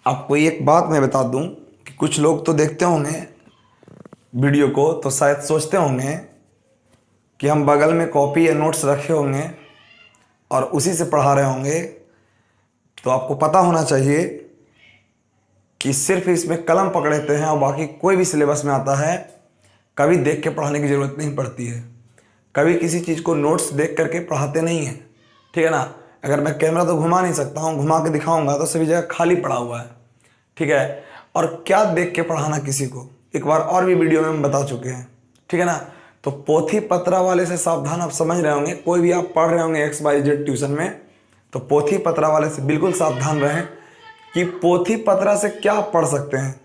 आपको एक बात मैं बता दूं कि कुछ लोग तो देखते होंगे वीडियो को तो शायद सोचते होंगे कि हम बगल में कॉपी या नोट्स रखे होंगे और उसी से पढ़ा रहे होंगे। तो आपको पता होना चाहिए कि सिर्फ इसमें कलम पकड़ते हैं और बाकी कोई भी सिलेबस में आता है कभी देख के पढ़ाने की ज़रूरत नहीं पड़ती है। कभी किसी चीज़ को नोट्स देख करके पढ़ाते नहीं हैं, ठीक है ना। अगर मैं कैमरा तो घुमा नहीं सकता हूँ, घुमा के दिखाऊंगा तो सभी जगह खाली पड़ा हुआ है, ठीक है। और क्या देख के पढ़ाना किसी को, एक बार और भी वीडियो में हम बता चुके हैं, ठीक है ना। तो पोथी पत्रा वाले से सावधान, आप समझ रहे होंगे। कोई भी आप पढ़ रहे होंगे XYZ ट्यूशन में, तो पोथी पत्रा वाले से बिल्कुल सावधान रहें कि पोथी पत्रा से क्या आप पढ़ सकते हैं।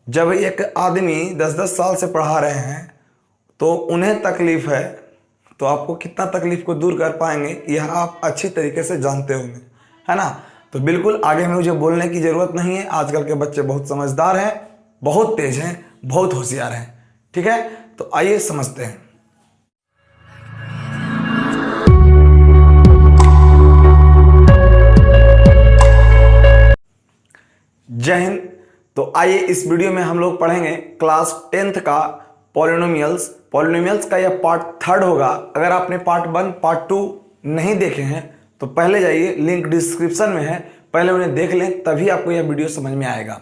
जब एक आदमी 10-10 साल से पढ़ा रहे हैं तो उन्हें तकलीफ़ है, तो आपको कितना तकलीफ़ को दूर कर पाएंगे यह आप अच्छी तरीके से जानते होंगे, है ना। तो बिल्कुल आगे में मुझे बोलने की ज़रूरत नहीं है। आजकल के बच्चे बहुत समझदार हैं, बहुत तेज़ हैं, बहुत होशियार हैं, ठीक है। तो आइए समझते हैं। जय हिंद। तो आइए इस वीडियो में हम लोग पढ़ेंगे क्लास 10th का पॉलिनोमियल्स का यह पार्ट 3rd होगा। अगर आपने पार्ट 1 पार्ट 2 नहीं देखे हैं तो पहले जाइए, लिंक डिस्क्रिप्शन में है, पहले उन्हें देख लें, तभी आपको यह वीडियो समझ में आएगा।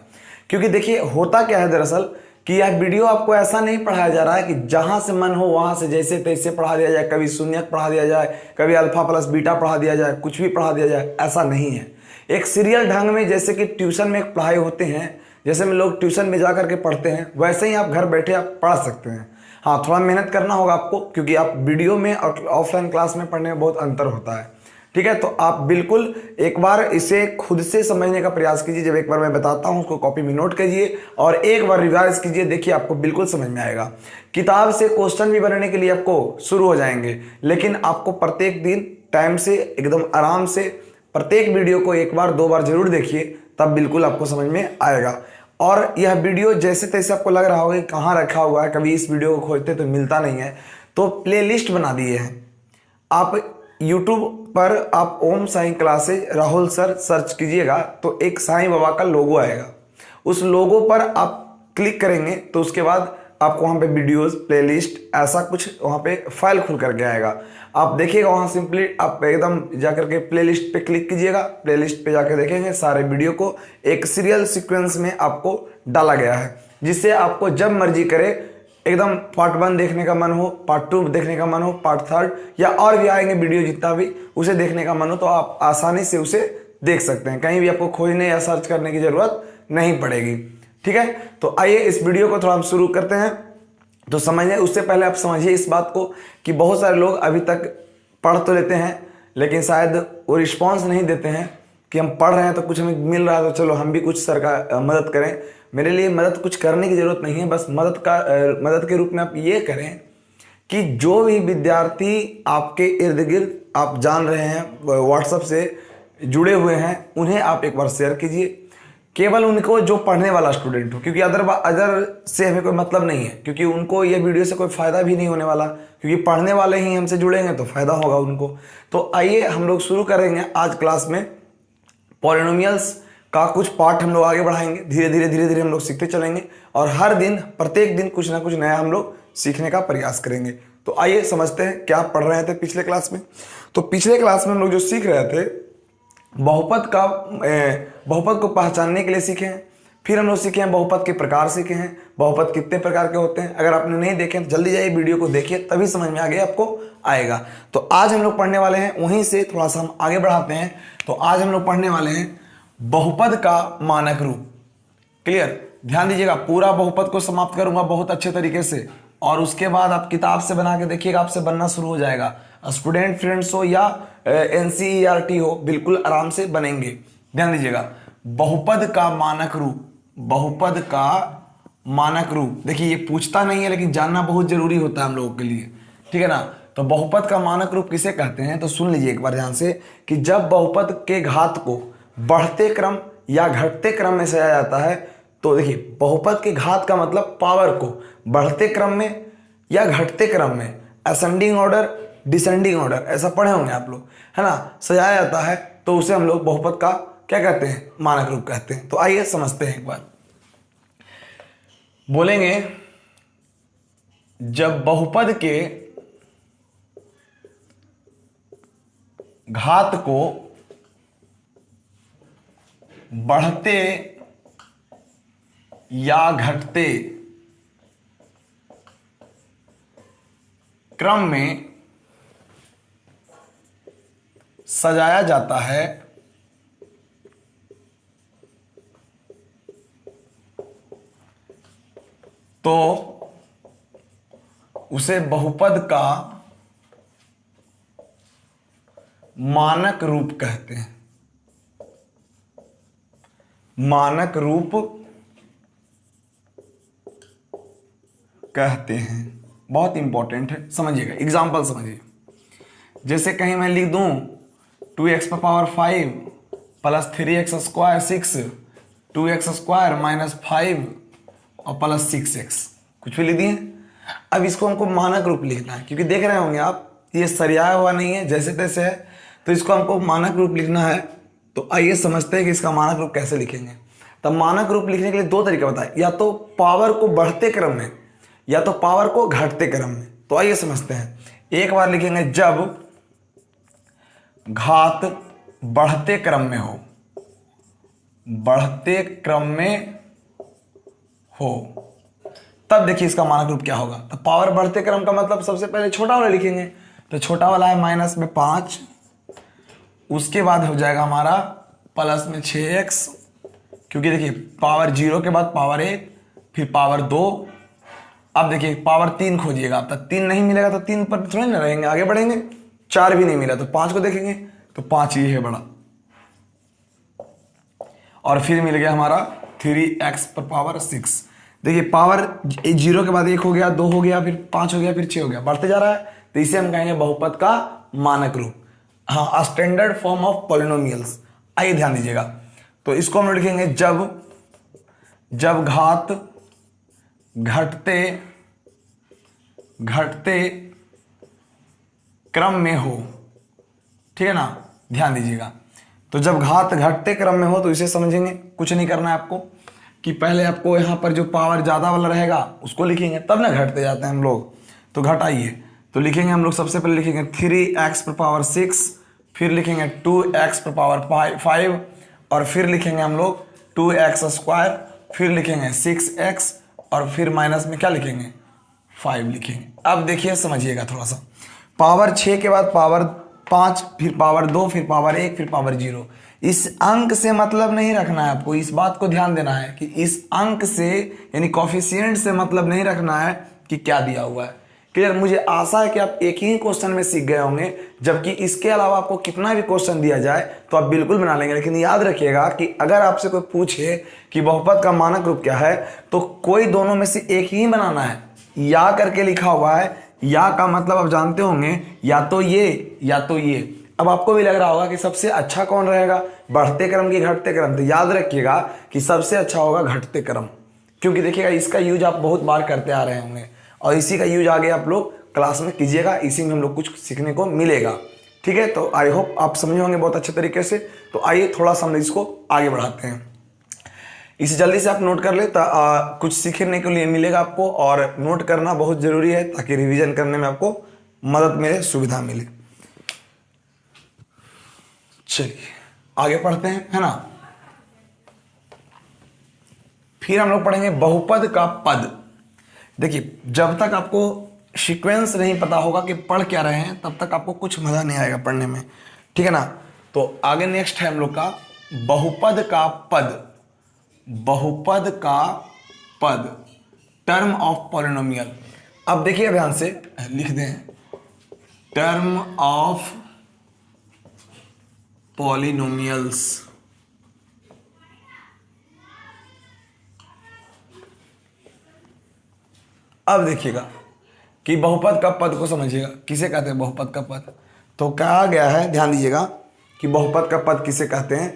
क्योंकि देखिए होता क्या है दरअसल कि यह वीडियो आपको ऐसा नहीं पढ़ाया जा रहा है कि जहां से मन हो वहां से जैसे तैसे पढ़ा दिया जाए। कभी शून्यक पढ़ा दिया जाए, कभी अल्फा प्लस बीटा पढ़ा दिया जाए, कुछ भी पढ़ा दिया जाए, ऐसा नहीं है। एक सीरियल ढंग में, जैसे कि ट्यूशन में पढ़ाई होते हैं, जैसे में लोग ट्यूशन में जा करके पढ़ते हैं, वैसे ही आप घर बैठे आप पढ़ सकते हैं। हाँ, थोड़ा मेहनत करना होगा आपको, क्योंकि आप वीडियो में और ऑफलाइन क्लास में पढ़ने में बहुत अंतर होता है, ठीक है। तो आप बिल्कुल एक बार इसे खुद से समझने का प्रयास कीजिए। जब एक बार मैं बताता हूँ उसको कॉपी में नोट कीजिए और एक बार रिवाइज कीजिए, देखिए आपको बिल्कुल समझ में आएगा। किताब से क्वेश्चन भी बनने के लिए आपको शुरू हो जाएंगे, लेकिन आपको प्रत्येक दिन टाइम से एकदम आराम से प्रत्येक वीडियो को एक बार 2 बार जरूर देखिए, तब बिल्कुल आपको समझ में आएगा। और यह वीडियो जैसे तैसे आपको लग रहा होगा कि कहाँ रखा हुआ है, कभी इस वीडियो को खोजते तो मिलता नहीं है, तो प्लेलिस्ट बना दिए हैं आप। YouTube पर आप Om Sai classes Rahul sir search कीजिएगा तो एक साईं बाबा का लोगो आएगा। उस लोगो पर आप क्लिक करेंगे तो उसके बाद आपको वहाँ पे वीडियोस, प्लेलिस्ट, ऐसा कुछ वहाँ पे फाइल खुल करके आएगा। आप देखिएगा वहाँ सिंपली आप एकदम जाकर के प्लेलिस्ट पे क्लिक कीजिएगा। प्लेलिस्ट पे जाकर देखेंगे सारे वीडियो को एक सीरियल सीक्वेंस में आपको डाला गया है, जिससे आपको जब मर्जी करे एकदम पार्ट 1 देखने का मन हो, पार्ट 2 देखने का मन हो, पार्ट 3rd या और भी आएंगे वीडियो, जितना भी उसे देखने का मन हो तो आप आसानी से उसे देख सकते हैं। कहीं भी आपको खोजने या सर्च करने की जरूरत नहीं पड़ेगी, ठीक है। तो आइए इस वीडियो को थोड़ा हम शुरू करते हैं। तो समझिए, उससे पहले आप समझिए इस बात को कि बहुत सारे लोग अभी तक पढ़ तो लेते हैं, लेकिन शायद वो रिस्पॉन्स नहीं देते हैं कि हम पढ़ रहे हैं तो कुछ हमें मिल रहा है, तो चलो हम भी कुछ सर का मदद करें। मेरे लिए मदद कुछ करने की ज़रूरत नहीं है, बस मदद के रूप में आप ये करें कि जो भी विद्यार्थी आपके इर्द गिर्द आप जान रहे हैं, व्हाट्सएप से जुड़े हुए हैं, उन्हें आप एक बार शेयर कीजिए। केवल उनको जो पढ़ने वाला स्टूडेंट हो, क्योंकि अदर से हमें कोई मतलब नहीं है, क्योंकि उनको ये वीडियो से कोई फ़ायदा भी नहीं होने वाला, क्योंकि पढ़ने वाले ही हमसे जुड़ेंगे तो फ़ायदा होगा उनको। तो आइए हम लोग शुरू करेंगे आज क्लास में। पॉलिनोमियल्स का कुछ पार्ट हम लोग आगे बढ़ाएंगे, धीरे धीरे हम लोग सीखते चलेंगे और हर दिन प्रत्येक दिन कुछ ना कुछ नया हम लोग सीखने का प्रयास करेंगे। तो आइए समझते हैं क्या पढ़ रहे थे पिछले क्लास में। तो पिछले क्लास में हम लोग जो सीख रहे थे, बहुपद को पहचानने के लिए सीखे हैं। फिर हम लोग सीखे हैं बहुपद के प्रकार सीखे हैं, बहुपद कितने प्रकार के होते हैं। अगर आपने नहीं देखे तो जल्दी जाइए वीडियो को देखिए, तभी समझ में आगे आपको आएगा। तो आज हम लोग पढ़ने वाले हैं, वहीं से थोड़ा सा हम आगे बढ़ाते हैं। तो आज हम लोग पढ़ने वाले हैं बहुपद का मानक रूप। क्लियर, ध्यान दीजिएगा, पूरा बहुपद को समाप्त करूंगा बहुत अच्छे तरीके से, और उसके बाद आप किताब से बना के देखिएगा, आपसे बनना शुरू हो जाएगा। स्टूडेंट फ्रेंड्स हो या NCERT हो, बिल्कुल आराम से बनेंगे। ध्यान दीजिएगा, बहुपद का मानक रूप, बहुपद का मानक रूप। देखिए ये पूछता नहीं है, लेकिन जानना बहुत जरूरी होता है हम लोगों के लिए, ठीक है ना। तो बहुपद का मानक रूप किसे कहते हैं, तो सुन लीजिए एक बार ध्यान से कि जब बहुपद के घात को बढ़ते क्रम या घटते क्रम में सजाया जाता है, तो देखिए बहुपद के घात का मतलब पावर को बढ़ते क्रम में या घटते क्रम में, असेंडिंग ऑर्डर, डिसेंडिंग ऑर्डर, ऐसा पढ़े होंगे आप लोग, है ना, सजाया जाता है, तो उसे हम लोग बहुपद का क्या कहते हैं, मानक रूप कहते हैं। तो आइए समझते हैं एक बार। बोलेंगे जब बहुपद के घात को बढ़ते या घटते क्रम में सजाया जाता है तो उसे बहुपद का मानक रूप कहते हैं। मानक रूप कहते हैं। बहुत इंपॉर्टेंट है, समझिएगा। एग्जाम्पल समझिए। जैसे कहीं मैं लिख दूं 2x पर power 5 plus 3x square 6, 2x square minus 5 और प्लस 6x, कुछ भी लिख दिए। अब इसको हमको मानक रूप लिखना है, क्योंकि देख रहे होंगे आप ये सरियाया हुआ नहीं है, जैसे तैसे है, तो इसको हमको मानक रूप लिखना है। तो आइए समझते हैं कि इसका मानक रूप कैसे लिखेंगे। तब मानक रूप लिखने के लिए दो तरीका बताए, या तो पावर को बढ़ते क्रम में या तो पावर को घटते क्रम में। तो आइए समझते हैं। एक बार लिखेंगे जब घात बढ़ते क्रम में हो, बढ़ते क्रम में हो, तब देखिए इसका मानक रूप क्या होगा। तो पावर बढ़ते क्रम का मतलब सबसे पहले छोटा वाला लिखेंगे। तो छोटा वाला है माइनस में 5, उसके बाद हो जाएगा हमारा प्लस में 6x, क्योंकि देखिए पावर 0 के बाद पावर 1, फिर पावर 2। अब देखिए पावर 3 खोजिएगा, अब तक 3 नहीं मिलेगा तो 3 पर थोड़ी ना रहेंगे, आगे बढ़ेंगे। 4 भी नहीं मिला तो 5 को देखेंगे, तो 5 ये है बड़ा। और फिर मिल गया हमारा 3x पर पावर 6। देखिए पावर 0 के बाद 1 हो गया, 2 हो गया, फिर 5 हो गया, फिर 6 हो गया, बढ़ते जा रहा है। तो इसे हम कहेंगे बहुपद का मानक रूप। हाँ, स्टैंडर्ड फॉर्म ऑफ पॉलिनोमियल्स। आइए ध्यान दीजिएगा। तो इसको हम लिखेंगे जब घात घटते क्रम में हो, ठीक है ना, ध्यान दीजिएगा। तो जब घात घटते क्रम में हो तो इसे समझेंगे। कुछ नहीं करना है आपको, कि पहले आपको यहाँ पर जो पावर ज़्यादा वाला रहेगा उसको लिखेंगे, तब ना घटते जाते हैं हम लोग। तो घटाइए, तो लिखेंगे हम लोग सबसे पहले लिखेंगे 3x पर पावर 6, फिर लिखेंगे 2x पर पावर 5, और फिर लिखेंगे हम लोग 2x स्क्वायर, फिर लिखेंगे 6x, और फिर माइनस में क्या लिखेंगे, 5 लिखेंगे। अब देखिए समझिएगा थोड़ा सा। पावर 6 के बाद पावर 5, फिर पावर 2, फिर पावर 1, फिर पावर 0। इस अंक से मतलब नहीं रखना है आपको, इस बात को ध्यान देना है कि इस अंक से यानी कोफिशिएंट से मतलब नहीं रखना है कि क्या दिया हुआ है। क्लियर? मुझे आशा है कि आप एक ही क्वेश्चन में सीख गए होंगे, जबकि इसके अलावा आपको कितना भी क्वेश्चन दिया जाए तो आप बिल्कुल बना लेंगे। लेकिन याद रखिएगा कि अगर आपसे कोई पूछे कि बहुपद का मानक रूप क्या है, तो कोई दोनों में से एक ही बनाना है। या करके लिखा हुआ है, या का मतलब आप जानते होंगे, या तो ये या तो ये। अब आपको भी लग रहा होगा कि सबसे अच्छा कौन रहेगा, बढ़ते क्रम की घटते क्रम। तो याद रखिएगा कि सबसे अच्छा होगा घटते क्रम, क्योंकि देखिएगा इसका यूज आप बहुत बार करते आ रहे होंगे, और इसी का यूज आगे आप लोग क्लास में कीजिएगा, इसी में हम लोग कुछ सीखने को मिलेगा। ठीक है, तो आई होप आप समझे होंगे बहुत अच्छे तरीके से। तो आइए थोड़ा सा हम इसको आगे बढ़ाते हैं। इसे जल्दी से आप नोट कर ले, कुछ सीखने के लिए मिलेगा आपको, और नोट करना बहुत जरूरी है ताकि रिवीजन करने में आपको मदद मिले, सुविधा मिले। चलिए आगे पढ़ते हैं, है ना। फिर हम लोग पढ़ेंगे बहुपद का पद। देखिए जब तक आपको सीक्वेंस नहीं पता होगा कि पढ़ क्या रहे हैं, तब तक आपको कुछ मजा नहीं आएगा पढ़ने में, ठीक है ना। तो आगे नेक्स्ट है हम लोग का बहुपद का पद। बहुपद का पद, टर्म ऑफ पॉलिनोमियल। अब देखिए ध्यान से लिख दें, टर्म ऑफ पॉलिनोमियल्स। अब देखिएगा कि बहुपद का पद को समझिएगा, किसे कहते हैं बहुपद का पद। तो कहा गया है, ध्यान दीजिएगा कि बहुपद का पद किसे कहते हैं।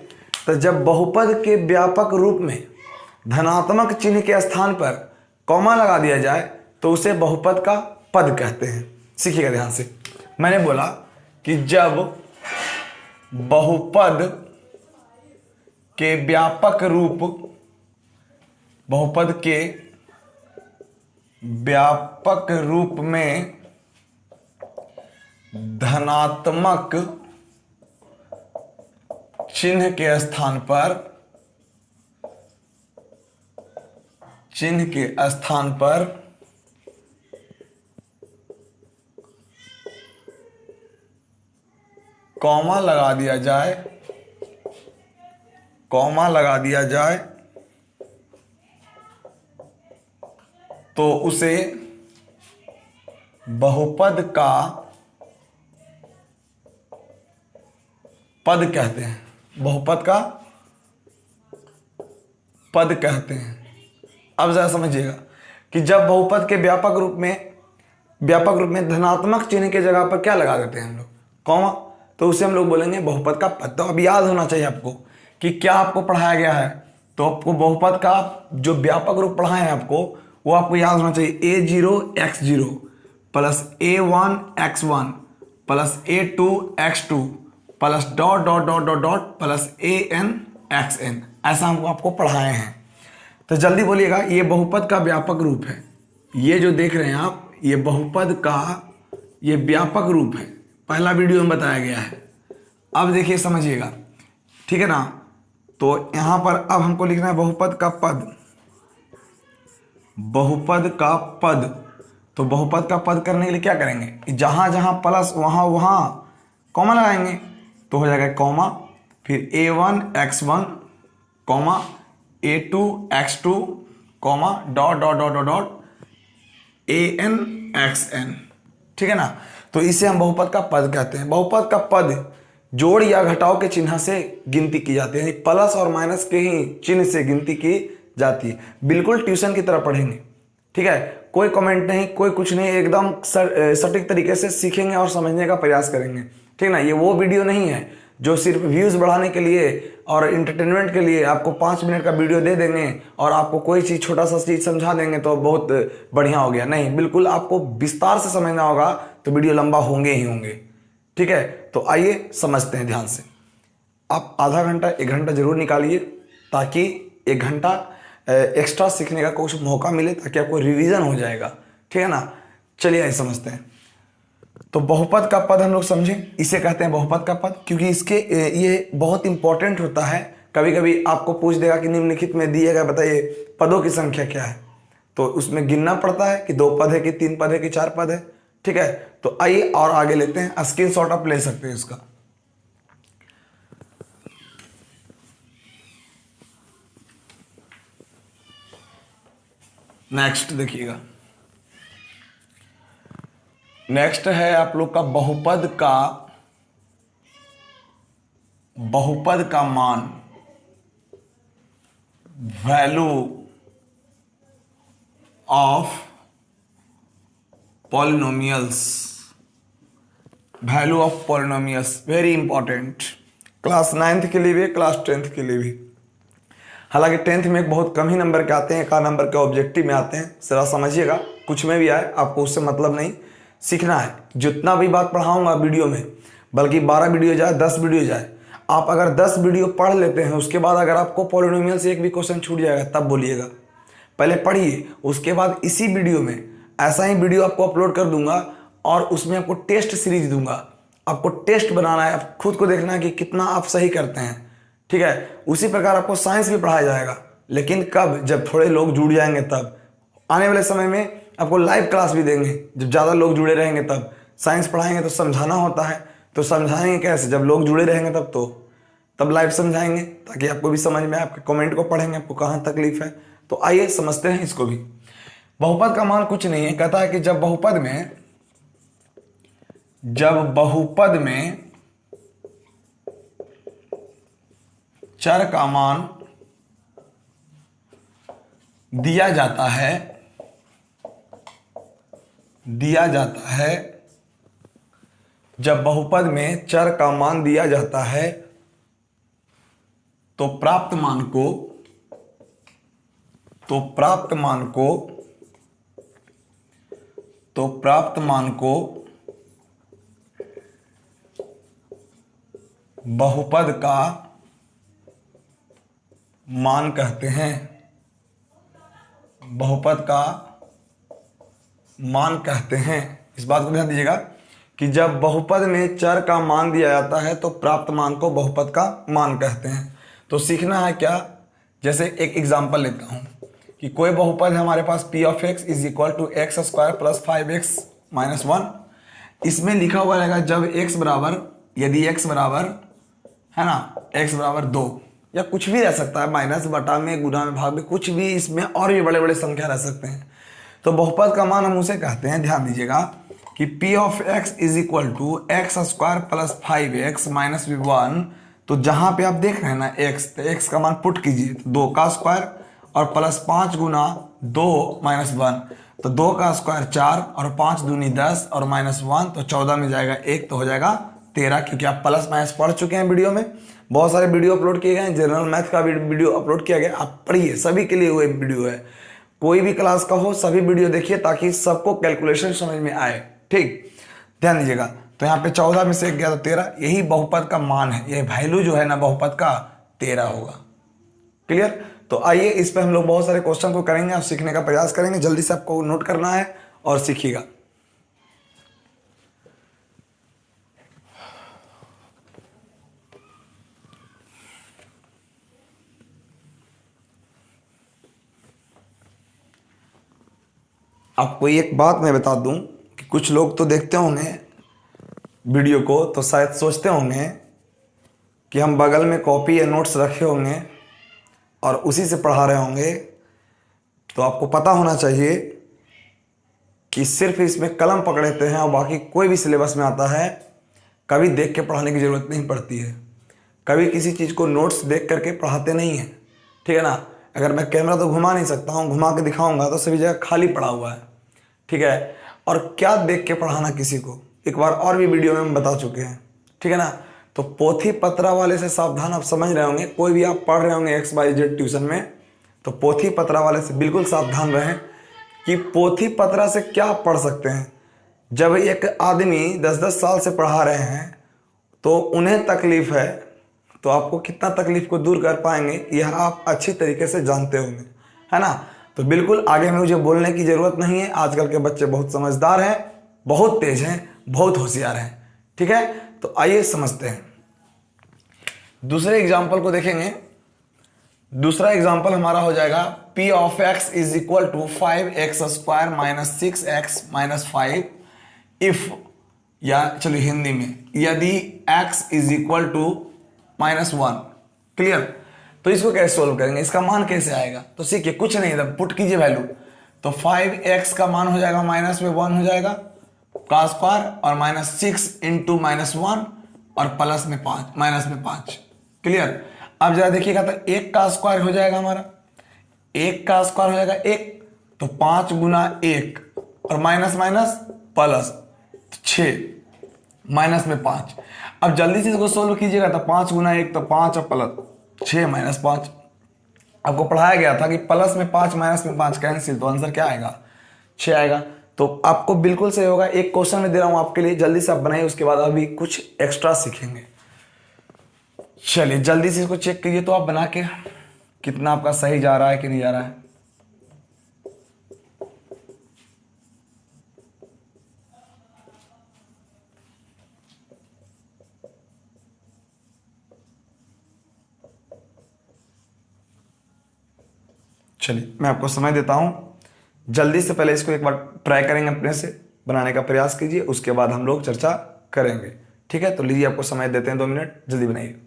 तो जब बहुपद के व्यापक रूप में धनात्मक चिन्ह के स्थान पर कॉमा लगा दिया जाए तो उसे बहुपद का पद कहते हैं। सीखिएगा ध्यान से, मैंने बोला कि जब बहुपद के व्यापक रूप, बहुपद के व्यापक रूप में धनात्मक चिन्ह के स्थान पर, कॉमा लगा दिया जाए, तो उसे बहुपद का पद कहते हैं। बहुपद का पद कहते हैं। अब जरा समझिएगा कि जब बहुपद के व्यापक रूप में धनात्मक चिन्ह के जगह पर क्या लगा देते हैं हम लोग, कॉमा, तो उसे हम लोग बोलेंगे बहुपद का पद। तो अब याद होना चाहिए आपको कि क्या आपको पढ़ाया गया है। तो आपको बहुपद का जो व्यापक रूप पढ़ाए हैं आपको, वो आपको याद होना चाहिए। a0x0 plus a1x1 plus a2x2 plus dot dot dot dot dot plus anxn, ऐसा हमको आपको पढ़ाए हैं। तो जल्दी बोलिएगा, ये बहुपद का व्यापक रूप है। ये जो देख रहे हैं आप, ये बहुपद का ये व्यापक रूप है, पहला वीडियो में बताया गया है। अब देखिए समझिएगा, ठीक है ना। तो यहां पर अब हमको लिखना है बहुपद का पद, बहुपद का पद। तो बहुपद का पद करने के लिए क्या करेंगे, जहां जहां प्लस वहां वहां कॉमा लगाएंगे, तो हो जाएगा कॉमा, फिर a1x1 comma a2x2 comma dot dot dot dot dot anxn, ठीक है ना। तो इसे हम बहुपद का पद कहते हैं। बहुपद का पद जोड़ या घटाव के चिन्ह से गिनती की जाती है, प्लस और माइनस के ही चिन्ह से गिनती की जाती है। बिल्कुल ट्यूशन की तरह पढ़ेंगे, ठीक है। कोई कमेंट नहीं, कोई कुछ नहीं, एकदम सटीक तरीके से सीखेंगे और समझने का प्रयास करेंगे, ठीक ना। ये वो वीडियो नहीं है जो सिर्फ व्यूज बढ़ाने के लिए और इंटरटेनमेंट के लिए आपको 5 मिनट का वीडियो दे देंगे और आपको कोई चीज़ छोटा सा चीज़ समझा देंगे तो बहुत बढ़िया हो गया। नहीं, बिल्कुल आपको विस्तार से समझना होगा तो वीडियो लंबा होंगे ही होंगे, ठीक है। तो आइए समझते हैं ध्यान से। आप आधा घंटा 1 घंटा जरूर निकालिए ताकि 1 घंटा एक्स्ट्रा सीखने का कुछ मौका मिले, ताकि आपको रिवीजन हो जाएगा, ठीक है ना। चलिए आइए समझते हैं। तो बहुपद का पद हम लोग समझें, इसे कहते हैं बहुपद का पद, क्योंकि इसके ये बहुत इंपॉर्टेंट होता है। कभी कभी आपको पूछ देगा कि निम्नलिखित में दिए गए बताइए पदों की संख्या क्या है, तो उसमें गिनना पड़ता है कि 2 पद है कि 3 पद है कि 4 पद है, ठीक है। तो आइए और आगे लेते हैं, स्क्रीनशॉट आप ले सकते हैं इसका। नेक्स्ट देखिएगा, नेक्स्ट है आप लोग का बहुपद का मान, value of polynomials, value of polynomials very important, class 9th के लिए भी, क्लास 10th के लिए भी। हालांकि 10th में बहुत कम ही नंबर के आते हैं, 1 नंबर के ऑब्जेक्टिव में आते हैं। जरा समझिएगा, कुछ में भी आए आपको उससे मतलब नहीं, सीखना है। जितना भी बात पढ़ाऊंगा वीडियो में, बल्कि 12 वीडियो जाए 10 वीडियो जाए, आप अगर 10 वीडियो पढ़ लेते हैं, उसके बाद अगर आपको पॉलिनोमियल से एक भी क्वेश्चन छूट जाएगा तब बोलिएगा। पहले पढ़िए, उसके बाद इसी वीडियो में ऐसा ही वीडियो आपको अपलोड कर दूंगा और उसमें आपको टेस्ट सीरीज दूंगा। आपको टेस्ट बनाना है, आप खुद को देखना है कि कितना आप सही करते हैं, ठीक है। उसी प्रकार आपको साइंस भी पढ़ाया जाएगा, लेकिन कब, जब थोड़े लोग जुड़ जाएंगे तब। आने वाले समय में आपको लाइव क्लास भी देंगे, जब ज़्यादा लोग जुड़े रहेंगे तब। साइंस पढ़ाएंगे तो समझाना होता है, तो समझाएंगे कैसे, जब लोग जुड़े रहेंगे तब लाइव समझाएंगे, ताकि आपको भी समझ में आए। आपके कमेंट को पढ़ेंगे, आपको कहाँ तकलीफ है। तो आइए समझते हैं इसको भी। बहुपद का मान कुछ नहीं है, कहता है कि जब बहुपद में चर का मान दिया जाता है, जब बहुपद में चर का मान दिया जाता है तो प्राप्त मान को बहुपद का मान कहते हैं, बहुपद का मान कहते हैं। इस बात को ध्यान दीजिएगा कि जब बहुपद में चर का मान दिया जाता है तो प्राप्त मान को बहुपद का मान कहते हैं। तो सीखना है क्या, जैसे एक एग्जांपल लेता हूँ कि कोई बहुपद है हमारे पास p of x is equal to x square plus 5x minus 1। इसमें लिखा हुआ रहेगा जब x बराबर, यदि x बराबर है ना, x बराबर 2 या कुछ भी रह सकता है, माइनस, बटा में, गुणा में, भाग में, कुछ भी, इसमें और भी बड़े बड़े संख्या रह सकते हैं। तो बहुपद का मान हम उसे कहते हैं, ध्यान दीजिएगा कि p of x is equal to x square plus 5x minus 1। तो जहाँ पे आप देख रहे हैं ना x, तो x का मान पुट कीजिए, तो 2 का स्क्वायर और प्लस 5 गुना 2 माइनस 1, तो 2 का स्क्वायर 4 और 5 दूनी 10 और माइनस 1, तो 14 में जाएगा 1, तो हो जाएगा 13। क्योंकि आप प्लस माइनस पढ़ चुके हैं वीडियो में, बहुत सारे वीडियो अपलोड किए गए हैं, जनरल मैथ का भी वीडियो अपलोड किया गया, आप पढ़िए, सभी के लिए वो वीडियो है। कोई भी क्लास का हो सभी वीडियो देखिए ताकि सबको कैलकुलेशन समझ में आए, ठीक। ध्यान दीजिएगा, तो यहाँ पे 14 में से 1 गया तो 13, यही बहुपद का मान है, ये वैल्यू जो है ना बहुपद का 13 होगा। क्लियर। तो आइए इस पे हम लोग बहुत सारे क्वेश्चन को करेंगे और सीखने का प्रयास करेंगे। जल्दी से आपको नोट करना है और सीखिएगा। आपको एक बात मैं बता दूं कि कुछ लोग तो देखते होंगे वीडियो को तो शायद सोचते होंगे कि हम बगल में कॉपी या नोट्स रखे होंगे और उसी से पढ़ा रहे होंगे। तो आपको पता होना चाहिए कि सिर्फ इसमें कलम पकड़ते हैं और बाकी कोई भी सिलेबस में आता है, कभी देख के पढ़ाने की ज़रूरत नहीं पड़ती है, कभी किसी चीज़ को नोट्स देख करके पढ़ाते नहीं हैं, ठीक है ना। अगर मैं कैमरा तो घुमा नहीं सकता हूँ, घुमा के दिखाऊंगा तो सभी जगह खाली पड़ा हुआ है, ठीक है। और क्या देख के पढ़ाना किसी को, एक बार और भी वीडियो में हम बता चुके हैं, ठीक है ना। तो पोथी पत्रा वाले से सावधान, आप समझ रहे होंगे, कोई भी आप पढ़ रहे होंगे XYZ ट्यूशन में, तो पोथी पत्रा वाले से बिल्कुल सावधान रहें कि पोथी पत्रा से क्या पढ़ सकते हैं। जब एक आदमी 10-10 साल से पढ़ा रहे हैं तो उन्हें तकलीफ़ है, तो आपको कितना तकलीफ को दूर कर पाएंगे यह आप अच्छी तरीके से जानते होंगे, है ना। तो बिल्कुल आगे में मुझे बोलने की ज़रूरत नहीं है। आजकल के बच्चे बहुत समझदार हैं, बहुत तेज हैं, बहुत होशियार हैं, ठीक है। तो आइए समझते हैं, दूसरे एग्जाम्पल को देखेंगे। दूसरा एग्जाम्पल हमारा हो जाएगा p of x is equal to 5x square minus 6x minus 5 if, या चलिए हिंदी में, यदि x is equal to -1। Clear. तो इसको कैसे सोल्व करेंगे, इसका मान कैसे आएगा, तो सीखिए, कुछ नहीं था, पुट कीजिए वैल्यू। तो 5x का मान हो जाएगा माइनस में 1 हो जाएगा का स्क्वायर और माइनस 6 इंटू -1 और प्लस में 5 माइनस में 5। क्लियर। अब जरा देखिएगा तो 1 का स्क्वायर हो जाएगा हमारा, 1 का स्क्वायर हो जाएगा 1, तो 5 गुना 1 और माइनस माइनस प्लस 6 माइनस में 5। अब जल्दी से इसको सोल्व कीजिएगा तो 5 गुना 1 तो 5 और प्लस 6 माइनस 5। आपको पढ़ाया गया था कि प्लस में 5 माइनस में 5 कैंसिल, तो आंसर क्या आएगा, 6 आएगा। तो आपको बिल्कुल सही होगा। एक क्वेश्चन में दे रहा हूं आपके लिए, जल्दी से आप बनाइए, उसके बाद अभी कुछ एक्स्ट्रा सीखेंगे। चलिए जल्दी से इसको चेक कीजिए तो आप बना के, कितना आपका सही जा रहा है कि नहीं जा रहा है। चलिए मैं आपको समय देता हूं, जल्दी से पहले इसको एक बार ट्राई करेंगे, अपने से बनाने का प्रयास कीजिए, उसके बाद हम लोग चर्चा करेंगे, ठीक है। तो लीजिए, आपको समय देते हैं 2 मिनट, जल्दी बनाइए।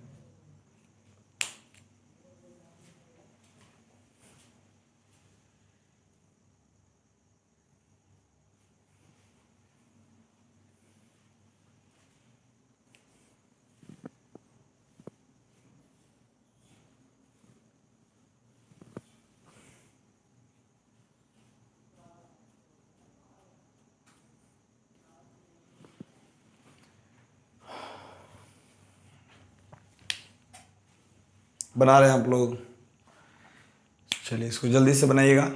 बना रहे हैं आप लोग, चलिए इसको जल्दी से बनाइएगा।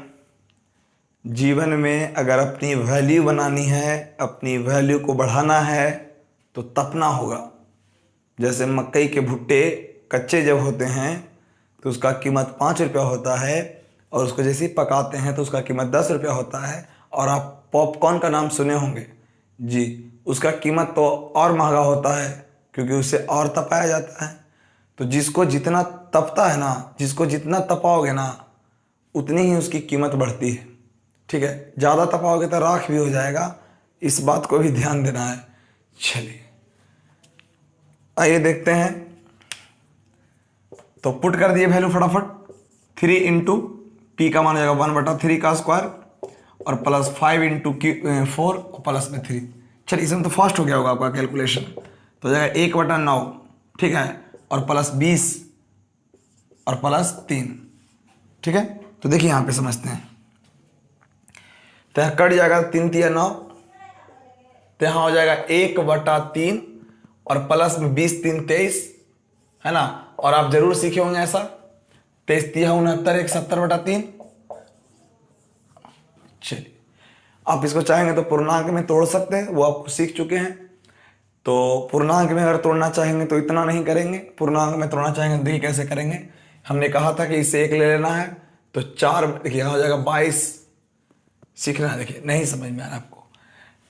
जीवन में अगर अपनी वैल्यू बनानी है, अपनी वैल्यू को बढ़ाना है तो तपना होगा। जैसे मकई के भुट्टे कच्चे जब होते हैं तो उसका कीमत 5 रुपया होता है, और उसको जैसे ही पकाते हैं तो उसका कीमत 10 रुपया होता है। और आप पॉपकॉर्न का नाम सुने होंगे जी, उसका कीमत तो और महंगा होता है क्योंकि उसे और तपाया जाता है। तो जिसको जितना तपता है ना, जिसको जितना तपाओगे ना उतनी ही उसकी कीमत बढ़ती है। ठीक है, ज़्यादा तपाओगे तो राख भी हो जाएगा, इस बात को भी ध्यान देना है। चलिए आइए देखते हैं। तो पुट कर दिए वैल्यू फटाफट। 3 इंटू पी का मान हो जाएगा 1/3 का स्क्वायर, और प्लस 5 इंटू 4 प्लस में 3। चलिए इसमें तो फास्ट हो गया होगा आपका कैलकुलेशन। तो हो जाएगा 1/9, ठीक है, और प्लस 20 और प्लस 3। ठीक है, तो देखिए यहाँ पे समझते हैं। तो यहाँ कट जाएगा 3 3 9, तो यहाँ हो जाएगा 1/3 और प्लस में 20 3 23, है ना। और आप जरूर सीखे होंगे ऐसा, 23 3 69 1 70/3। चलिए आप इसको चाहेंगे तो पूर्णांक में तोड़ सकते हैं, वो आपको सीख चुके हैं। तो पूर्णांक में अगर तोड़ना चाहेंगे तो इतना नहीं करेंगे, पूर्णांक में तोड़ना चाहेंगे तो देखिए कैसे करेंगे। हमने कहा था कि इससे 1 ले लेना है, तो 4 देखिए यहाँ हो जाएगा 22। सीखना है, देखिए नहीं समझ में आ रहा आपको।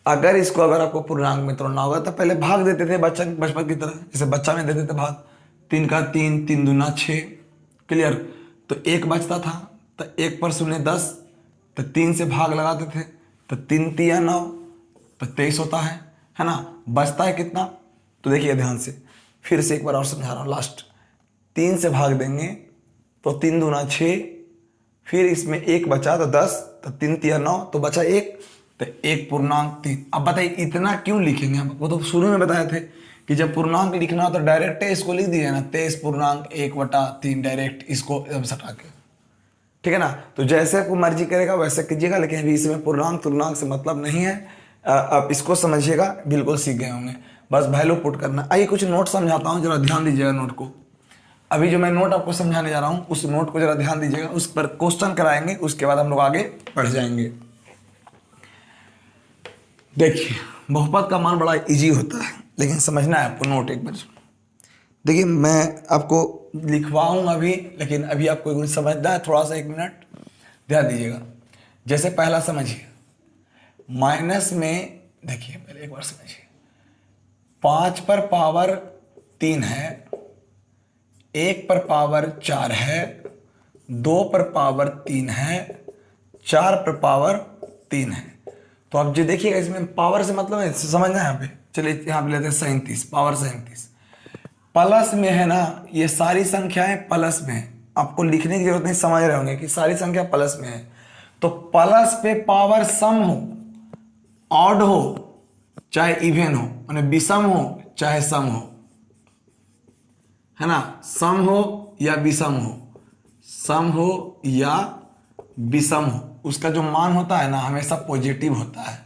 अगर आपको पूर्णांक में तोड़ना होगा तो पहले भाग देते थे बचपन की तरह, जैसे बच्चा में देते थे भाग, 3 का 3, 3 दूना 6, क्लियर। तो 1 बचता था, तो 1 पर 0 10, तो 3 से भाग लगाते थे, तो 3 3 9, तो 23 होता है ना। बचता है कितना, तो देखिए ध्यान से, फिर से एक बार और समझा रहा हूँ लास्ट। 3 से भाग देंगे तो 3 दूना 6, फिर इसमें 1 बचा तो 10, तो 3 3 9, तो बचा 1, तो 1 पूर्णांक 3। अब बताइए इतना क्यों लिखेंगे हम, वो तो शुरू में बताए थे कि जब पूर्णांक लिखना हो तो डायरेक्ट इसको लिख दिए ना, 23 पूर्णांक 1/3 डायरेक्ट इसको सटा के, ठीक है ना। तो जैसे आपको मर्जी करेगा वैसे कीजिएगा, लेकिन अभी इसमें पूर्णांक तुर्णांक से मतलब नहीं है। आप इसको समझिएगा, बिल्कुल सीख गए होंगे, बस वैल्यू पुट करना। आइए कुछ नोट समझाता हूँ, जरा ध्यान दीजिएगा नोट को। अभी जो मैं नोट आपको समझाने जा रहा हूँ उस नोट को जरा ध्यान दीजिएगा, उस पर क्वेश्चन कराएंगे, उसके बाद हम लोग आगे बढ़ जाएंगे। देखिए बहुपद का मान बड़ा इजी होता है, लेकिन समझना है आपको नोट एक बार। देखिए मैं आपको लिखवाऊंगा अभी, लेकिन अभी आपको कुछ समझना है, थोड़ा सा 1 मिनट ध्यान दीजिएगा। जैसे पहला समझिए, माइनस में देखिए, पहले एक बार समझिए, 5 पर पावर 3 है, 1 पर पावर 4 है, 2 पर पावर 3 है, 4 पर पावर 3 है। तो आप जो देखिएगा इसमें पावर से मतलब है, समझना है यहाँ पे। चलिए यहाँ पे लेते हैं 37, पावर 37 प्लस में है ना, ये सारी संख्याएं प्लस में है, आपको लिखने की जरूरत नहीं, समझ रहे होंगे कि सारी संख्या प्लस में है। तो प्लस पे पावर सम हो, ऑड हो चाहे इवन हो, माने विषम हो चाहे सम हो, है ना, सम हो या विषम हो, सम हो या विषम हो, उसका जो मान होता है ना हमेशा पॉजिटिव होता है,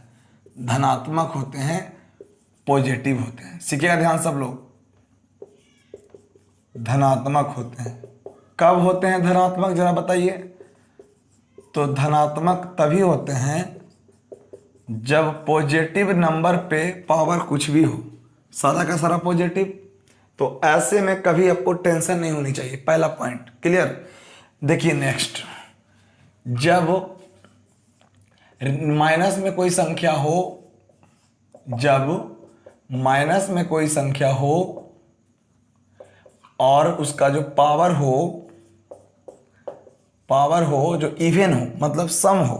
धनात्मक होते हैं, पॉजिटिव होते हैं। सीखिएगा ध्यान सब लोग, धनात्मक होते हैं। कब होते हैं धनात्मक, जरा बताइए। तो धनात्मक तभी होते हैं जब पॉजिटिव नंबर पे पावर कुछ भी हो, सारा का सारा पॉजिटिव। तो ऐसे में कभी आपको टेंशन नहीं होनी चाहिए, पहला पॉइंट क्लियर। देखिए नेक्स्ट, जब माइनस में कोई संख्या हो, जब माइनस में कोई संख्या हो और उसका जो पावर हो जो इवन हो, मतलब सम हो,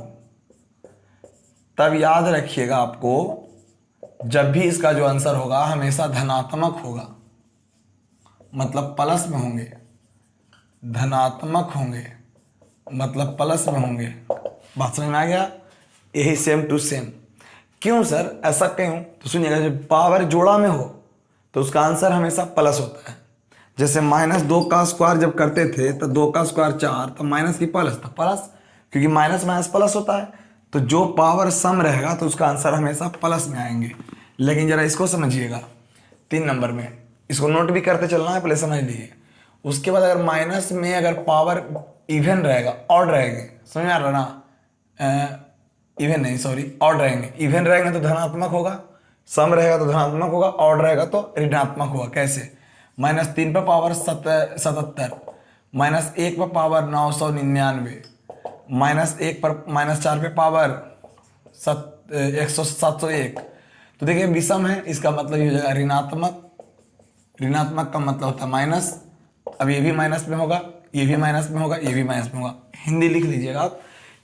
तब याद रखिएगा आपको, जब भी इसका जो आंसर होगा हमेशा धनात्मक होगा, मतलब प्लस में होंगे, धनात्मक होंगे मतलब प्लस में होंगे। बात समझ में आ गया, यही सेम टू सेम। क्यों सर ऐसा क्यों, तो सुनिएगा, जब पावर जोड़ा में हो तो उसका आंसर हमेशा प्लस होता है। जैसे -2 का स्क्वायर जब करते थे तो 2 का स्क्वायर 4, तो माइनस की प्लस था, प्लस, क्योंकि माइनस माइनस प्लस होता है। तो जो पावर सम रहेगा तो उसका आंसर हमेशा प्लस में आएंगे। लेकिन जरा इसको समझिएगा, 3 नंबर में, इसको नोट भी करते चलना है, पहले समझ लीजिए। उसके बाद अगर माइनस में अगर पावर इवन रहेगा, ऑड रहेंगे, समझ में आ रहा ना, इवन नहीं सॉरी, ऑड रहेंगे। इवन रहेंगे तो धनात्मक होगा, सम रहेगा तो धनात्मक होगा, ऑड रहेगा तो ऋणात्मक होगा। कैसे, -3 पर पावर 77, -1 पर पावर 999, -1 पर -4 पे पावर 701। तो देखिए विषम है, इसका मतलब ये हो जाएगा ऋणात्मक। ऋणात्मक का मतलब होता है माइनस। अब ये भी माइनस में होगा, ये भी माइनस में होगा, ये भी माइनस में होगा। हिंदी लिख लीजिएगा आप।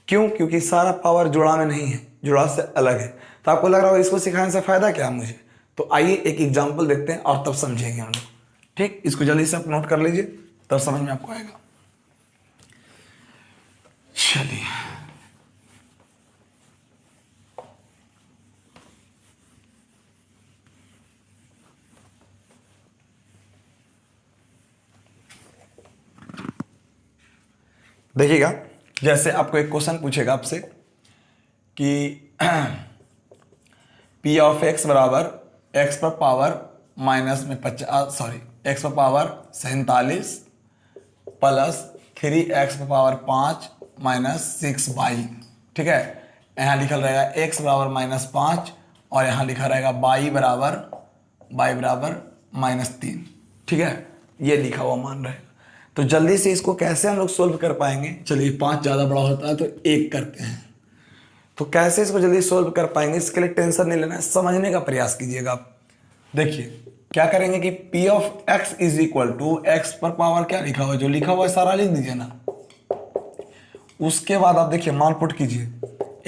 क्यों? क्योंकि सारा पावर जुड़ा में नहीं है, जुड़ा से अलग है। तो आपको लग रहा होगा इसको सिखाने से फायदा क्या है मुझे। तो आइए एक एग्जाम्पल देखते हैं और तब समझेंगे हम लोग। ठीक, इसको जल्दी से आप नोट कर लीजिए, तब समझ में आपको आएगा। चलिए देखिएगा, जैसे आपको एक क्वेश्चन पूछेगा आपसे कि P ऑफ x बराबर x पर पावर माइनस में 50, x पर पावर 47 प्लस 3x पर पावर 5 माइनस 6y। ठीक है, यहाँ लिखा रहेगा x बराबर -5 और यहाँ लिखा रहेगा y बराबर -3। ठीक है, ये लिखा हुआ मान रहेगा। तो जल्दी से इसको कैसे हम लोग सोल्व कर पाएंगे। चलिए 5 ज़्यादा बड़ा होता है तो 1 करते हैं। तो कैसे इसको जल्दी सोल्व कर पाएंगे, इसके लिए टेंशन नहीं लेना है, समझने का प्रयास कीजिएगा आप। देखिए क्या करेंगे कि P of x is equal to x पर पावर क्या लिखा हुआ है, जो लिखा हुआ है सारा लिख दीजिए ना। उसके बाद आप देखिए मान पुट कीजिए,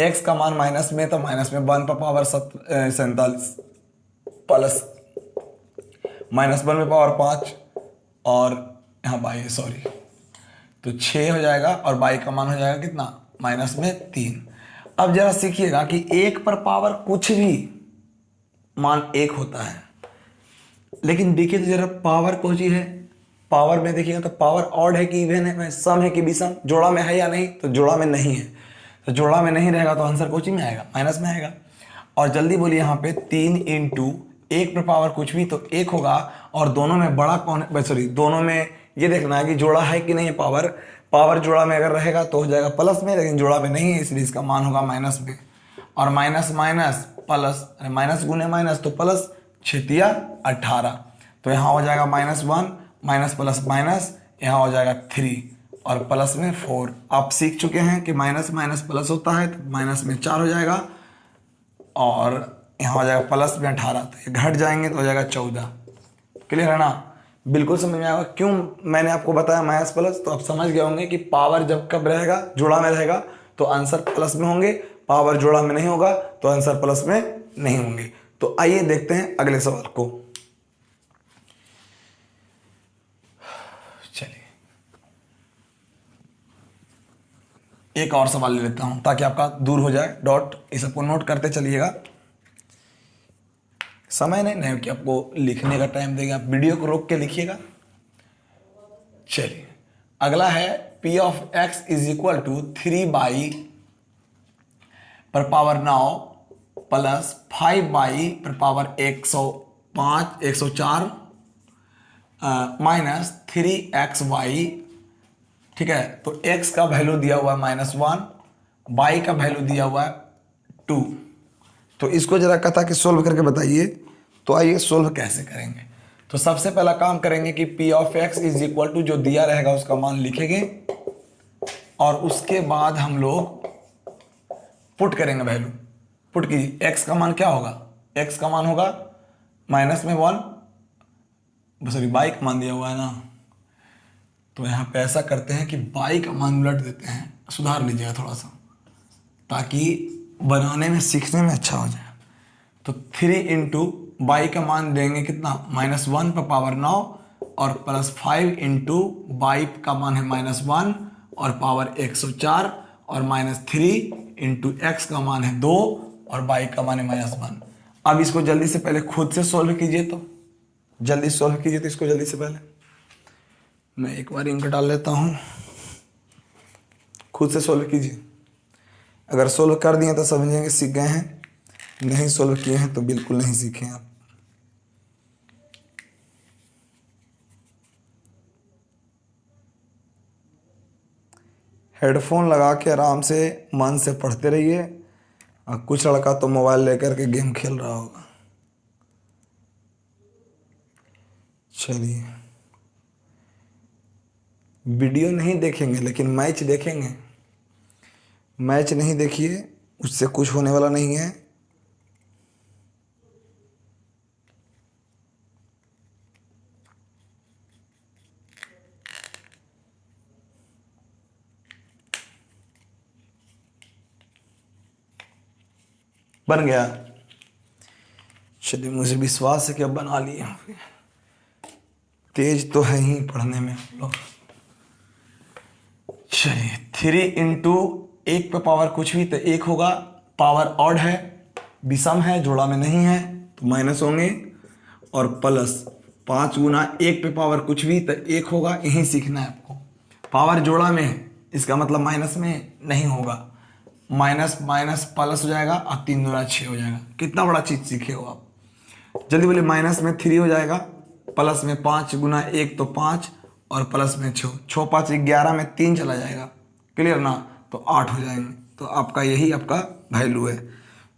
x का मान माइनस में, तो माइनस में 1 पर पावर 47 प्लस -1 में पावर 5 और यहाँ बाई तो 6 हो जाएगा और बाई का मान हो जाएगा कितना, माइनस में 3। अब जरा सीखिएगा कि 1 पर पावर कुछ भी मान 1 होता है, लेकिन देखिए तो जरा पावर कौन सी है। पावर में देखिएगा तो पावर ऑड है कि इवन है, सम है कि विषम, जोड़ा में है या नहीं, तो जोड़ा में नहीं है। तो जोड़ा में नहीं रहेगा तो आंसर कोची में आएगा, माइनस में आएगा। और जल्दी बोलिए यहाँ पे 3 इंटू 1 पर पावर कुछ भी तो 1 होगा, और दोनों में बड़ा कौन, दोनों में ये देखना है कि जोड़ा है कि नहीं पावर। पावर जोड़ा में अगर रहेगा तो हो जाएगा प्लस में, लेकिन जोड़ा में नहीं है इसलिए इसका मान होगा माइनस में। और माइनस माइनस प्लस, माइनस गुने माइनस तो प्लस, 6 18। तो यहाँ हो जाएगा -1 माइनस प्लस माइनस, यहाँ हो जाएगा 3 और प्लस में 4। आप सीख चुके हैं कि माइनस माइनस प्लस होता है, तो माइनस में 4 हो जाएगा और यहाँ हो जाएगा प्लस में 18। तो ये घट जाएंगे तो हो जाएगा 14। क्लियर है ना, बिल्कुल समझ में आएगा। क्यों मैंने आपको बताया माइनस प्लस, तो आप समझ गए होंगे कि पावर जब कब रहेगा, जोड़ा में रहेगा तो आंसर प्लस में होंगे, पावर जोड़ा में नहीं होगा तो आंसर प्लस में नहीं होंगे। तो आइए देखते हैं अगले सवाल को। चलिए एक और सवाल ले लेता हूं ताकि आपका दूर हो जाए डॉट। ये सबको नोट करते चलिएगा, समय नहीं कि आपको लिखने का टाइम देगा, आप वीडियो को रोक के लिखिएगा। चलिए अगला है P of x is equal to 3y पर पावर 9 प्लस 5y पर पावर 104 माइनस 3xy। ठीक है, तो x का वैल्यू दिया हुआ है -1, y का वैल्यू दिया हुआ है 2। तो इसको जरा कथा कि सोल्व करके बताइए। तो आइए सोल्व कैसे करेंगे। तो सबसे पहला काम करेंगे कि P of x is equal to जो दिया रहेगा उसका मान लिखेंगे और उसके बाद हम लोग पुट करेंगे वैल्यू। पुट कीजिए, x का मान क्या होगा, x का मान होगा -1, y का मान दिया हुआ है ना। तो यहाँ पे ऐसा करते हैं कि y का मान उलट देते हैं, सुधार लीजिएगा थोड़ा सा ताकि बनाने में सीखने में अच्छा हो जाए। तो 3 इंटू y का मान देंगे कितना, -1 पर पावर 9 और प्लस 5 इंटू y का मान है -1 और पावर 104 और -3 इंटू x का मान है 2 और y का मान है -1। अब इसको जल्दी से पहले खुद से सोल्व कीजिए, तो जल्दी सोल्व कीजिए। तो इसको जल्दी से पहले मैं एक बार इंक डाल लेता हूँ, खुद से सोल्व कीजिए। अगर सोल्व कर दिए तो समझेंगे सीख गए हैं, नहीं सोल्व किए हैं तो बिल्कुल नहीं सीखे आप। हेडफोन लगा के आराम से मन से पढ़ते रहिए। कुछ लड़का तो मोबाइल लेकर के गेम खेल रहा होगा। चलिए वीडियो नहीं देखेंगे लेकिन मैच देखेंगे। मैच नहीं देखिए, उससे कुछ होने वाला नहीं है। बन गया। चलिए, मुझे विश्वास है कि अब बना लिए। तेज तो है ही पढ़ने में हम लोग। चलिए, 3 इंटू 1 पे पावर कुछ भी तो 1 होगा। पावर ऑड है, विषम है, जोड़ा में नहीं है तो माइनस होंगे। और प्लस 5 गुना 1 पे पावर कुछ भी तो 1 होगा। यही सीखना है आपको। पावर जोड़ा में है, इसका मतलब माइनस में नहीं होगा। माइनस माइनस प्लस हो जाएगा और 3 दूना 6 हो जाएगा। कितना बड़ा चीज सीखे हो आप। जल्दी बोलिए। माइनस में 3 हो जाएगा, प्लस में 5 गुना 1 तो 5 और प्लस में 6, 6 5 11 में 3 चला जाएगा। क्लियर ना, तो 8 हो जाएंगे। तो आपका यही आपका वैल्यू है।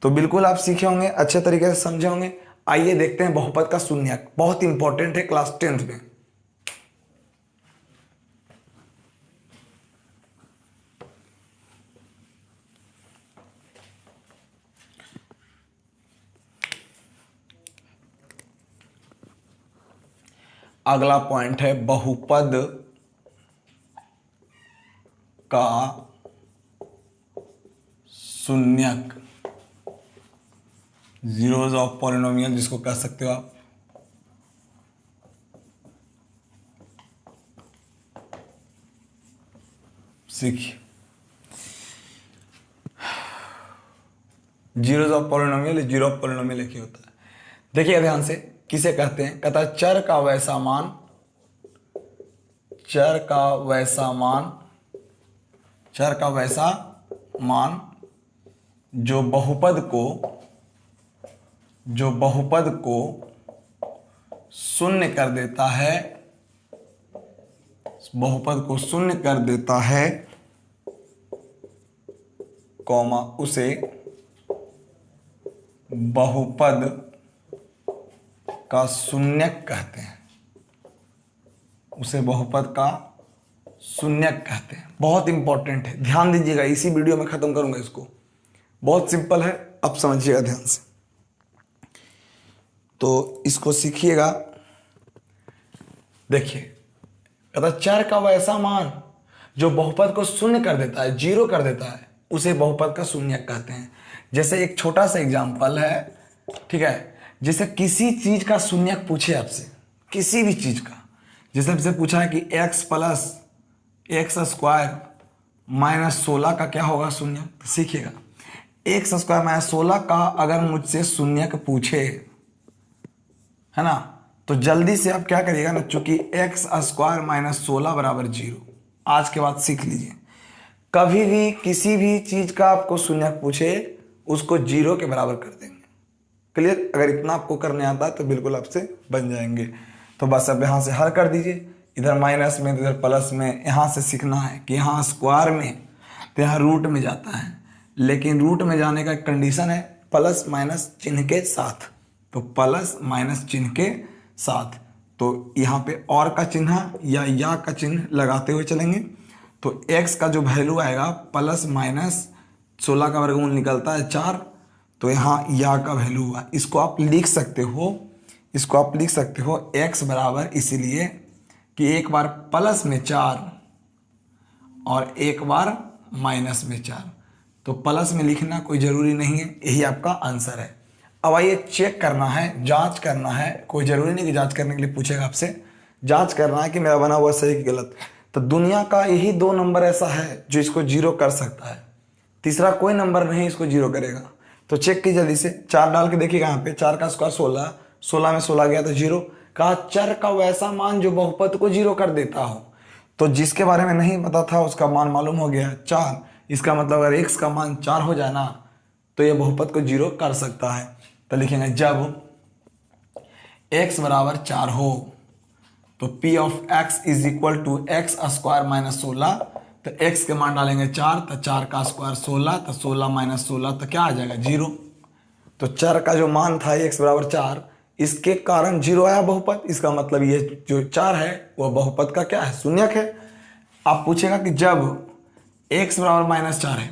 तो बिल्कुल आप सीखे होंगे, अच्छे तरीके से समझे होंगे। आइए देखते हैं बहुपद का शून्यक। बहुत इंपॉर्टेंट है क्लास 10th में। अगला पॉइंट है बहुपद का शून्यक। जीरोज ऑफ पॉलिनोमियल जिसको कह सकते हो आप। सीखिए, zeros of polynomial, zero of polynomial एक ही होता है। देखिए ध्यान से, किसे कहते हैं? कहता है चर का वैसा मान, चर का वैसा मान, चर का वैसा मान जो बहुपद को शून्य कर देता है, बहुपद को शून्य कर देता है, कॉमा उसे बहुपद का शून्यक कहते हैं। उसे बहुपद का शून्यक कहते हैं। बहुत इंपॉर्टेंट है, ध्यान दीजिएगा। इसी वीडियो में खत्म करूंगा इसको। बहुत सिंपल है, अब समझिएगा ध्यान से। तो इसको सीखिएगा। देखिए, कहता चर का वैसा मान जो बहुपद को शून्य कर देता है, जीरो कर देता है, उसे बहुपद का शून्यक कहते हैं। जैसे एक छोटा सा एग्जांपल है, ठीक है। जैसे किसी चीज का शून्यक पूछे आपसे, किसी भी चीज का। जैसे आपसे पूछा है कि x plus x square minus 16 का क्या होगा शून्यक, तो सीखिएगा। एक्स स्क्वायर माइनस 16 का अगर मुझसे शून्यक पूछे, है ना, तो जल्दी से आप क्या करिएगा ना, चूंकि एक्स स्क्वायर माइनस 16 बराबर 0, आज के बाद सीख लीजिए। कभी भी किसी भी चीज का आपको शून्यक पूछे, उसको 0 के बराबर कर देंगे। क्लियर? अगर इतना आपको करने आता है तो बिल्कुल आपसे बन जाएंगे। तो बस अब यहाँ से हल कर दीजिए। इधर माइनस में, इधर प्लस में। यहाँ से सीखना है कि यहाँ स्क्वायर में तो यहाँ रूट में जाता है, लेकिन रूट में जाने का कंडीशन है प्लस माइनस चिन्ह के साथ। तो प्लस माइनस चिन्ह के साथ, तो यहाँ पे और का चिन्ह या का चिन्ह लगाते हुए चलेंगे। तो x का जो वैल्यू आएगा, प्लस माइनस 16 का वर्गमूल निकलता है 4, तो यहाँ या का वैल्यू हुआ। इसको आप लिख सकते हो, इसको आप लिख सकते हो x बराबर, इसीलिए कि एक बार प्लस में 4 और एक बार माइनस में 4। तो प्लस में लिखना कोई ज़रूरी नहीं है, यही आपका आंसर है। अब आइए चेक करना है, जांच करना है। कोई ज़रूरी नहीं कि जांच करने के लिए पूछेगा आपसे, जांच करना है कि मेरा बना हुआ सही कि गलत। तो दुनिया का यही 2 नंबर ऐसा है जो इसको 0 कर सकता है। तीसरा कोई नंबर नहीं इसको 0 करेगा। तो चेक की जल्दी से, 4 डाल के देखिएगा। यहाँ पे 4 का स्क्वायर 16, 16 में 16 गया तो 0। कहा चर का वैसा मान जो बहुपद को 0 कर देता हो। तो जिसके बारे में नहीं पता था उसका मान मालूम हो गया 4। इसका मतलब अगर x का मान 4 हो जाए ना, तो यह बहुपद को 0 कर सकता है। तो लिखेंगे जब x बराबर 4 हो तो p of x is equal to x square minus 16। तो x के मान डालेंगे 4, तो 4 का स्क्वायर 16, तो 16 माइनस 16 तो क्या आ जाएगा 0। तो चर का जो मान था x बराबर 4, इसके कारण 0 आया बहुपद। इसका मतलब ये जो 4 है वह बहुपद का क्या है, शून्यक है। आप पूछेगा कि जब x बराबर -4 है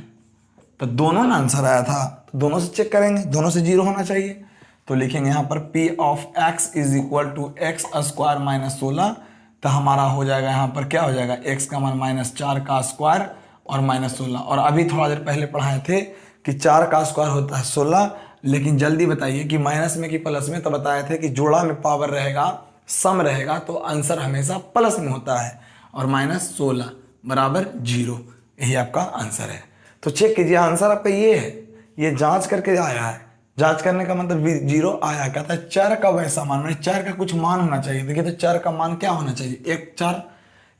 तो दोनों ना आंसर आया था, तो दोनों से चेक करेंगे, दोनों से 0 होना चाहिए। तो लिखेंगे यहाँ पर p of x is equal to x square -16। तो हमारा हो जाएगा यहाँ पर क्या हो जाएगा, x का मान -4 का स्क्वायर और -16। और अभी थोड़ा देर पहले पढ़ाए थे कि 4 का स्क्वायर होता है 16, लेकिन जल्दी बताइए कि माइनस में कि प्लस में। तो बताए थे कि जोड़ा में पावर रहेगा, सम रहेगा, तो आंसर हमेशा प्लस में होता है, और -16 बराबर 0, यही आपका आंसर है। तो चेक कीजिए, आंसर आपका ये है, ये जांच करके आया है। जांच करने का मतलब 0 आया, कहता है 4 का वैसा मान, मतलब 4 का कुछ मान होना चाहिए। देखिए तो 4 का मान क्या होना चाहिए, 1 4,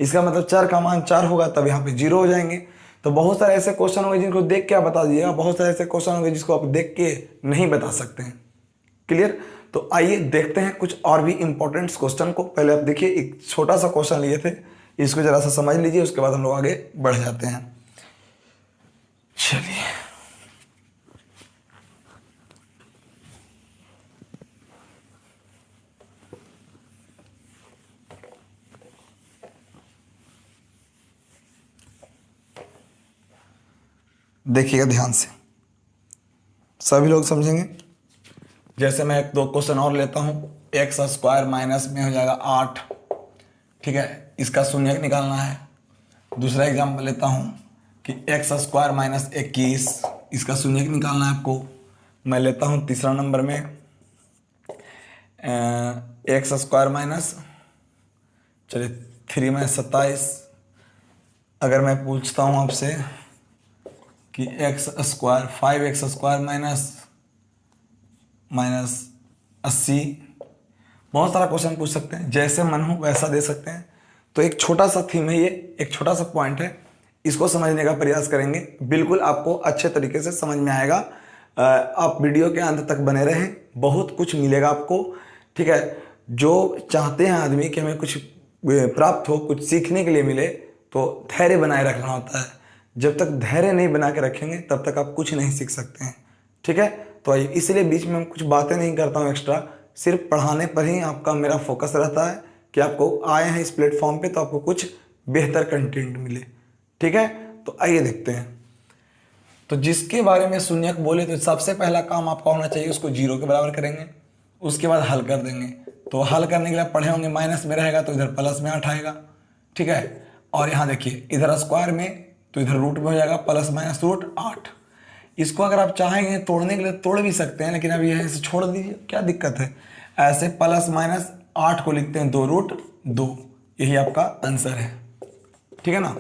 इसका मतलब 4 का मान 4 होगा, तब यहाँ पे 0 हो जाएंगे। तो बहुत सारे ऐसे क्वेश्चन होंगे जिनको देख के आप बता दीजिएगा, बहुत सारे ऐसे क्वेश्चन होंगे जिसको आप देख के नहीं बता सकते हैं। क्लियर? तो आइए देखते हैं कुछ और भी इंपॉर्टेंट क्वेश्चन को। पहले आप देखिए, एक छोटा सा क्वेश्चन लिए थे, इसको जरा सा समझ लीजिए, उसके बाद हम लोग आगे बढ़ जाते हैं। चलिए, देखिएगा ध्यान से, सभी लोग समझेंगे। जैसे मैं 1 2 क्वेश्चन और लेता हूं। एक्स स्क्वायर माइनस में हो जाएगा 8, ठीक है, इसका शून्यक निकालना है। दूसरा एग्जाम्पल लेता हूं कि एक्स स्क्वायर -21, इसका शून्यक निकालना है आपको। मैं लेता हूं तीसरा नंबर में एक्स स्क्वायर माइनस, चलिए 3 में 27। अगर मैं पूछता हूं आपसे कि x square 5x square minus 80, बहुत सारा क्वेश्चन पूछ सकते हैं, जैसे मन हो वैसा दे सकते हैं। तो एक छोटा सा थीम है, ये एक छोटा सा पॉइंट है, इसको समझने का प्रयास करेंगे, बिल्कुल आपको अच्छे तरीके से समझ में आएगा। आप वीडियो के अंत तक बने रहें, बहुत कुछ मिलेगा आपको, ठीक है। जो चाहते हैं आदमी कि हमें कुछ प्राप्त हो, कुछ सीखने के लिए मिले, तो धैर्य बनाए रखना होता है। जब तक धैर्य नहीं बना के रखेंगे तब तक आप कुछ नहीं सीख सकते हैं, ठीक है। तो इसलिए बीच में मैं कुछ बातें नहीं करता हूँ एक्स्ट्रा, सिर्फ पढ़ाने पर ही आपका मेरा फोकस रहता है कि आपको आए हैं इस प्लेटफॉर्म पे तो आपको कुछ बेहतर कंटेंट मिले, ठीक है। तो आइए देखते हैं। तो जिसके बारे में शून्यक बोले तो सबसे पहला काम आपका होना चाहिए, उसको 0 के बराबर करेंगे, उसके बाद हल कर देंगे। तो हल करने के लिए पढ़े होंगे, माइनस में रहेगा तो इधर प्लस में 8 आएगा, ठीक है। और यहाँ देखिए, इधर स्क्वायर में तो इधर रूट में हो जाएगा +-√8। इसको अगर आप चाहेंगे तोड़ने के लिए तोड़ भी सकते हैं, लेकिन अब ये ऐसे छोड़ दीजिए, क्या दिक्कत है। ऐसे +-8 को लिखते हैं 2√2, यही आपका आंसर है, ठीक है ना।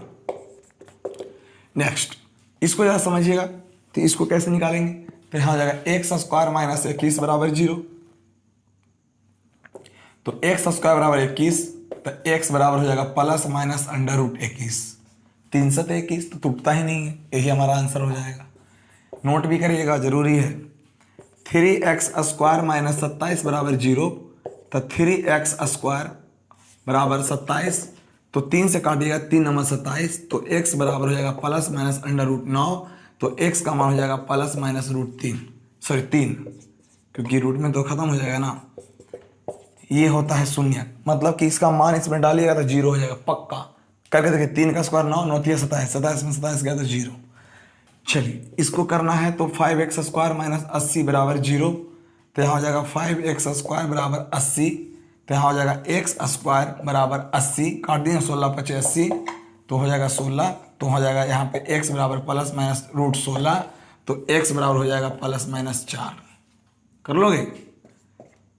नेक्स्ट, इसको जरा समझिएगा, तो इसको कैसे निकालेंगे। तो यहाँ हो जाएगा एक्स स्क्वायर -21 बराबर 0। तो एक्स स्क्वायर बराबर 21, तो एक्स बराबर हो जाएगा +-√21। 3 से 21 तो टूटता ही नहीं है, यही हमारा आंसर हो जाएगा। नोट भी करिएगा, जरूरी है। 3x स्क्वायर -27 बराबर 0, तो 3x स्क्वायर बराबर 27, तो 3 से काटिएगा, 3 नंबर 27, तो x बराबर हो जाएगा +-√9, तो x का मान हो जाएगा +-√3, सॉरी 3, क्योंकि रूट में तो खत्म हो जाएगा ना। ये होता है शून्य, मतलब कि इसका मान इसमें डालिएगा तो 0 हो जाएगा पक्का। करके देखिए, 3 का स्क्वायर 9, 9 3 27, 27 में 27 गया तो 0। चलिए, इसको करना है तो 5x स्क्वायर -80 बराबर 0, तो यहाँ हो जाएगा 5x स्क्वायर बराबर 80, तो यहाँ हो जाएगा x स्क्वायर बराबर 80, काट दिए 16 × 5 80, तो हो जाएगा 16, तो हो जाएगा यहाँ पे x बराबर +-√16, तो x बराबर हो जाएगा +-4। कर लोगे?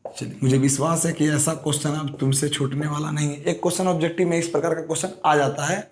चलिए, मुझे विश्वास है कि ऐसा क्वेश्चन अब तुमसे छूटने वाला नहीं है। एक क्वेश्चन ऑब्जेक्टिव में इस प्रकार का क्वेश्चन आ जाता है।